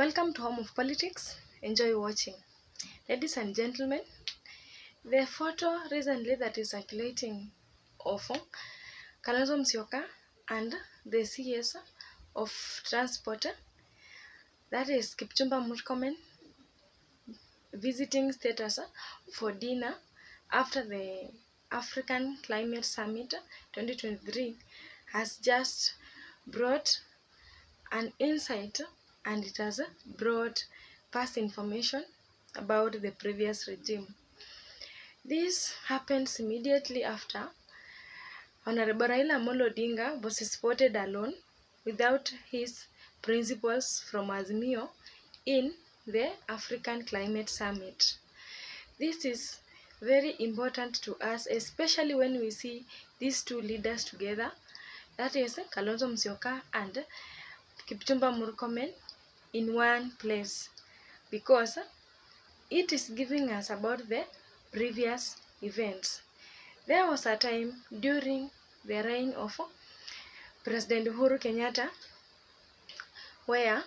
Welcome to Home of Politics. Enjoy watching. Ladies and gentlemen, the photo recently that is circulating of Kalonzo Musyoka and the CS of Transport, that is Kipchumba Murkomen, visiting status for dinner after the African Climate Summit 2023 has just brought an insight, and it has brought past information about the previous regime. This happens immediately after Honorable Raila Amolo Odinga was spotted alone without his principals from Azimio in the African Climate Summit. This is very important to us, especially when we see these two leaders together, that is Kalonzo Musyoka and Kipchumba Murkomen in one place, because it is giving us about the previous events. There was a time during the reign of President Uhuru Kenyatta where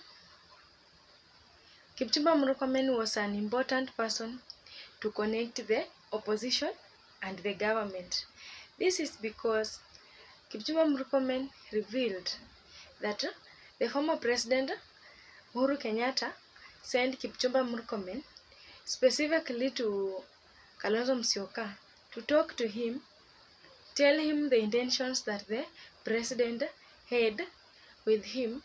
Kipchumba Murkomen was an important person to connect the opposition and the government. This is because Kipchumba Murkomen revealed that the former President Uhuru Kenyatta sent Kipchumba Murkomen specifically to Kalonzo Musyoka to talk to him, tell him the intentions that the president had with him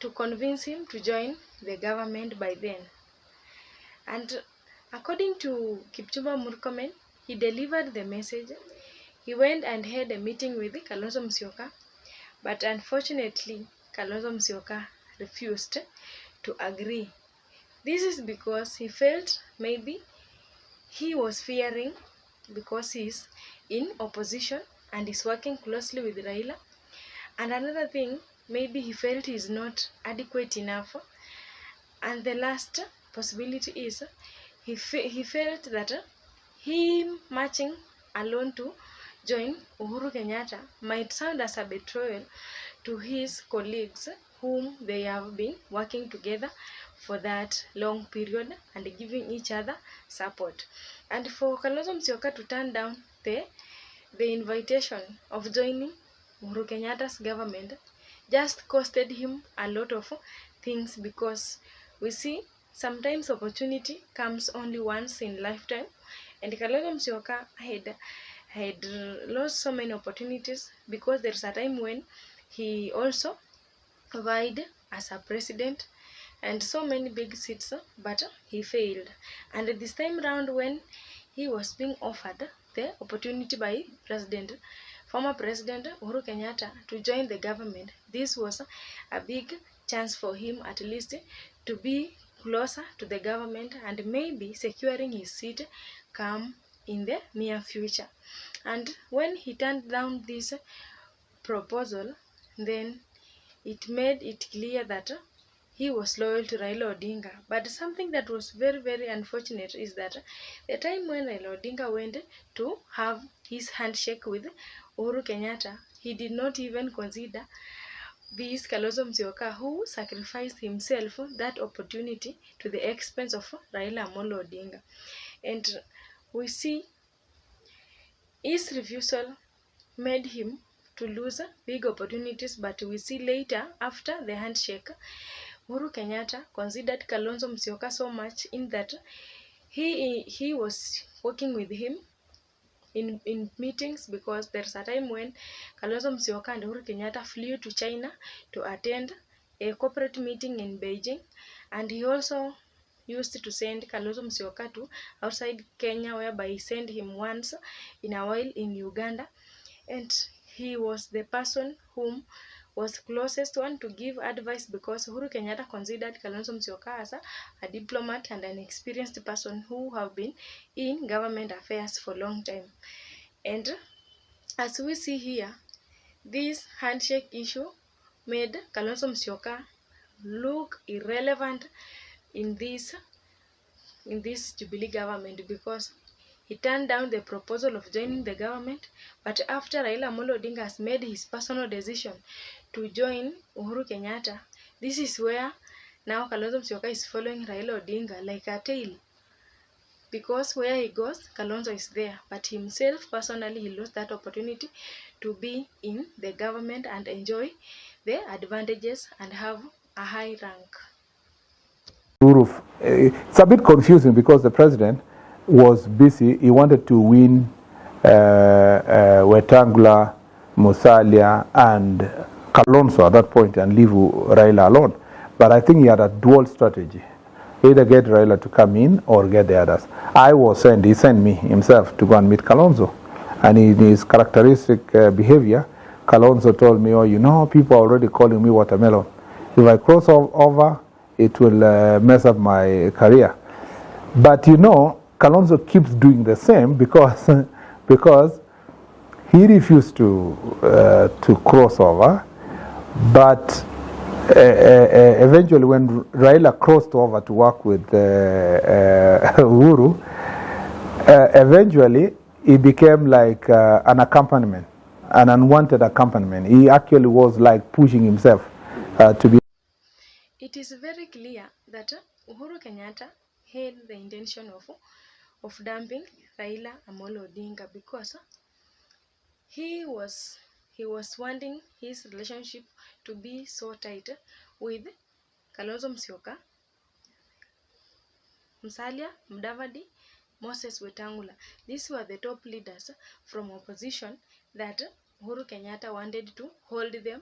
to convince him to join the government by then. And according to Kipchumba Murkomen, he delivered the message. He went and had a meeting with Kalonzo Musyoka, but unfortunately Kalonzo Musyoka refused to agree. This is because he felt maybe he was fearing, because he is in opposition and is working closely with Raila. And another thing, maybe he felt he is not adequate enough. And the last possibility is he felt that him marching alone to join Uhuru Kenyatta might sound as a betrayal to his colleagues whom they have been working together for that long period and giving each other support. And for Kalonzo Musyoka to turn down the invitation of joining Uhuru Kenyatta's government just costed him a lot of things, because we see sometimes opportunity comes only once in lifetime, and Kalonzo Musyoka had lost so many opportunities, because there's a time when he also vied as a president and so many big seats, but he failed. And this time round, when he was being offered the opportunity by former President Uhuru Kenyatta to join the government, this was a big chance for him at least to be closer to the government and maybe securing his seat come in the near future. And when he turned down this proposal, then it made it clear that he was loyal to Raila Odinga. But something that was very, very unfortunate is that the time when Raila Odinga went to have his handshake with Uhuru Kenyatta, he did not even consider this Kalonzo Musyoka, who sacrificed himself that opportunity to the expense of Raila Amolo Odinga. And we see his refusal made him to lose big opportunities, but we see later, after the handshake, Uhuru Kenyatta considered Kalonzo Musyoka so much in that he was working with him in meetings, because there's a time when Kalonzo Musyoka and Uhuru Kenyatta flew to China to attend a corporate meeting in Beijing, and he also used to send Kalonzo Musyoka to outside Kenya, whereby he sent him once in a while in Uganda, and he was the person whom was closest one to give advice, because Uhuru Kenyatta considered Kalonzo Musyoka as a diplomat and an experienced person who have been in government affairs for a long time. And as we see here, this handshake issue made Kalonzo Musyoka look irrelevant in this Jubilee government, because he turned down the proposal of joining the government. But after Raila Amolo Odinga has made his personal decision to join Uhuru Kenyatta, this is where Now Kalonzo Musyoka is following Raila Odinga like a tail, because where he goes, Kalonzo is there. But himself, personally, he lost that opportunity to be in the government and enjoy the advantages and have a high rank. It's a bit confusing because the president was busy. He wanted to win Wetangula, Musalia, and Kalonzo at that point and leave Raila alone. But I think he had a dual strategy. Either get Raila to come in or get the others. He sent me himself to go and meet Kalonzo. And in his characteristic behavior, Kalonzo told me, oh, you know, people are already calling me watermelon. If I cross over, it will mess up my career. But you know, Kalonzo keeps doing the same because because he refused to cross over. But eventually, when Raila crossed over to work with Uhuru, eventually he became like an accompaniment, an unwanted accompaniment. He actually was like pushing himself to be. It is very clear that Uhuru Kenyatta had the intention of dumping Raila Amolo Odinga, because he was wanting his relationship to be so tight with Kalonzo Musyoka, Musalia Mudavadi, Moses Wetangula. These were the top leaders from opposition that Uhuru Kenyatta wanted to hold them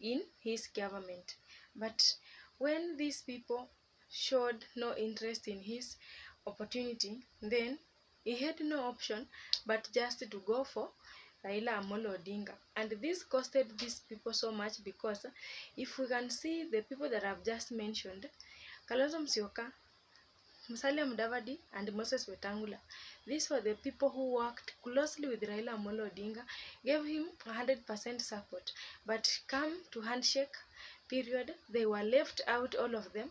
in his government. But when these people showed no interest in his opportunity, then he had no option but just to go for Raila Amolo Odinga. And this costed these people so much, because if we can see the people that I've just mentioned, Kalonzo Musyoka, Musalia Mudavadi, and Moses Wetangula, these were the people who worked closely with Raila Amolo Odinga, gave him 100% support. But come to handshake period, they were left out, all of them,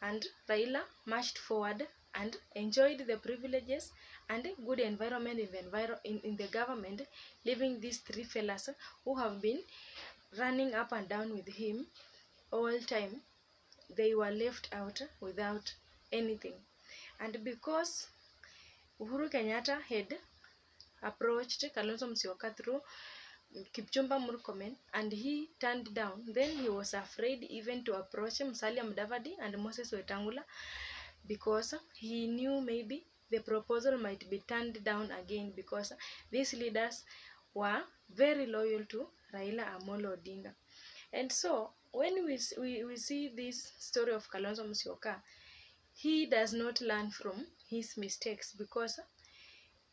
and Raila marched forward and enjoyed the privileges and good environment in the government, leaving these three fellas who have been running up and down with him all time. They were left out without anything. And because Uhuru Kenyatta had approached Kalonzo Musyoka through Kipchumba Murkomen and he turned down, then he was afraid even to approach Musalia Mudavadi and Moses Wetangula, because he knew maybe the proposal might be turned down again, because these leaders were very loyal to Raila Amolo Odinga. And so when we see this story of Kalonzo Musyoka, he does not learn from his mistakes, because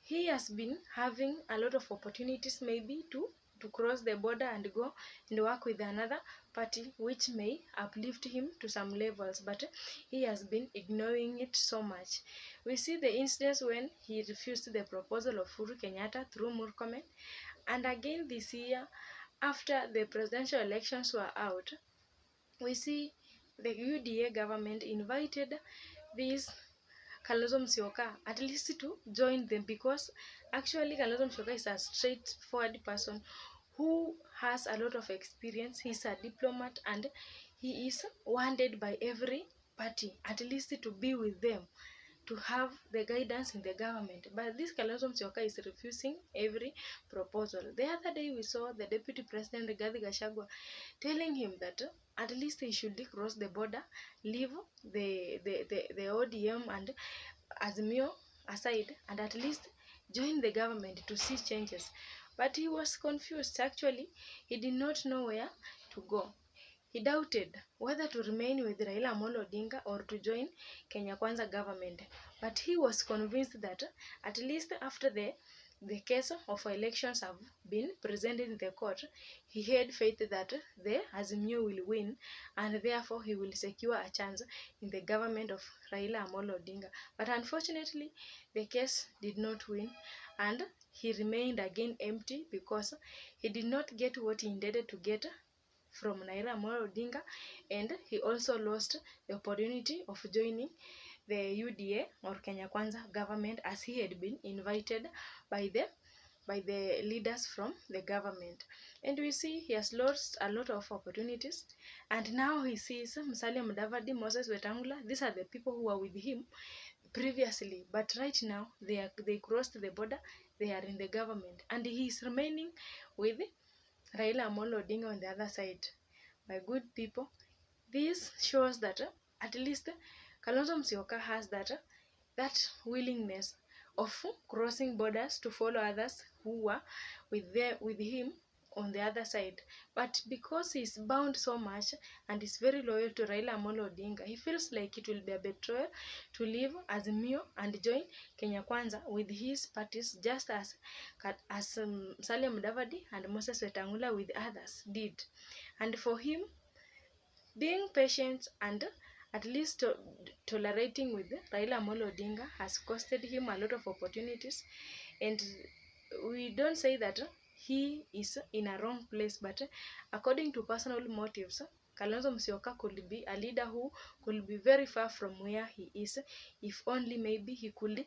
he has been having a lot of opportunities maybe to cross the border and go and work with another party, which may uplift him to some levels, but he has been ignoring it so much. We see the incidents when he refused the proposal of Uhuru Kenyatta through Murkomen, and again this year after the presidential elections were out, we see the UDA government invited this Kalonzo Musyoka at least to join them, because actually Kalonzo Musyoka is a straightforward person who has a lot of experience. He's a diplomat and he is wanted by every party at least to be with them, to have the guidance in the government. But this Kalonzo Musyoka is refusing every proposal. The other day we saw the Deputy President Rigathi Gachagua telling him that at least he should cross the border, leave the ODM and Azimio aside, and at least join the government to see changes. But he was confused. Actually, he did not know where to go. He doubted whether to remain with Raila Amolo Odinga or to join Kenya Kwanza government. But he was convinced that at least after the case of elections have been presented in the court, he had faith that the Azimio will win, and therefore he will secure a chance in the government of Raila Amolo Odinga. But unfortunately, the case did not win, and he remained again empty, because he did not get what he intended to get from Raila Amolo Odinga, and he also lost the opportunity of joining the UDA or Kenya Kwanza government, as he had been invited by the by the leaders from the government. And we see he has lost a lot of opportunities, and now he sees Musalia Mudavadi, Moses Wetangula. These are the people who were with him previously, but right now they crossed the border, they are in the government, and he is remaining with Raila Amolo Odinga on the other side. My good people, this shows that at least Kalonzo Musyoka has that willingness of crossing borders to follow others who were with him on the other side. But because he's bound so much and is very loyal to Raila Amolo Odinga, he feels like it will be a betrayal to leave Azimio and join Kenya Kwanza with his parties, just as Musalia Mudavadi and Moses Wetangula with others did. And for him, being patient and at least tolerating with Raila Amolo Odinga has costed him a lot of opportunities. And we don't say that he is in a wrong place, but according to personal motives, Kalonzo Musyoka could be a leader who could be very far from where he is, if only maybe he could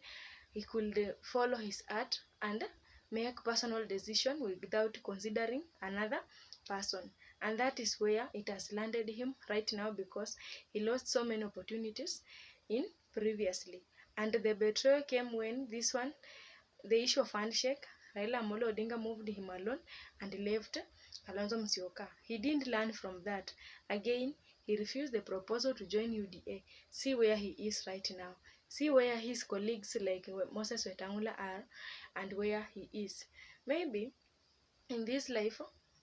follow his heart and make personal decision without considering another person. And that is where it has landed him right now, because he lost so many opportunities in previously. And the betrayal came when the issue of handshake, Raila Amolo Odinga moved him alone and left Kalonzo Musyoka. He didn't learn from that. Again, he refused the proposal to join UDA. See where he is right now. See where his colleagues like Moses Wetangula are and where he is. Maybe in this life,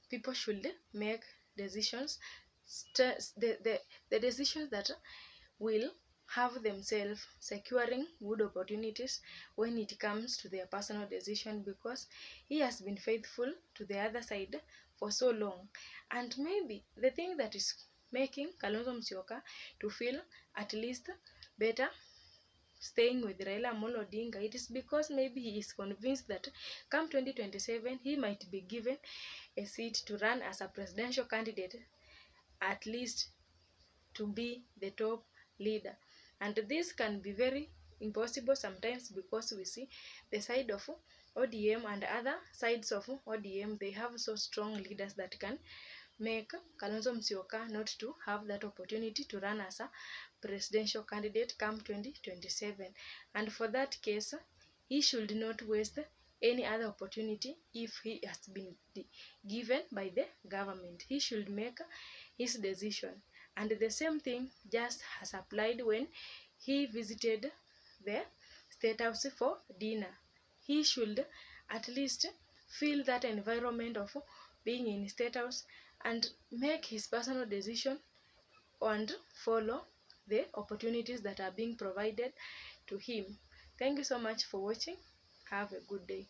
people should make decisions, the decisions that will have themselves securing good opportunities when it comes to their personal decision, because he has been faithful to the other side for so long. And maybe the thing that is making Kalonzo Musyoka to feel at least better staying with Raila Amolo Odinga, it is because maybe he is convinced that come 2027 he might be given a seat to run as a presidential candidate, at least to be the top leader. And this can be very impossible sometimes, because we see the side of ODM and other sides of ODM, they have so strong leaders that can make Kalonzo Musyoka not to have that opportunity to run as a presidential candidate come 2027. And for that case, he should not waste any other opportunity if he has been given by the government. He should make his decision. And the same thing just has applied when he visited the State House for dinner. He should at least feel that environment of being in State House and make his personal decision and follow the opportunities that are being provided to him. Thank you so much for watching. Have a good day.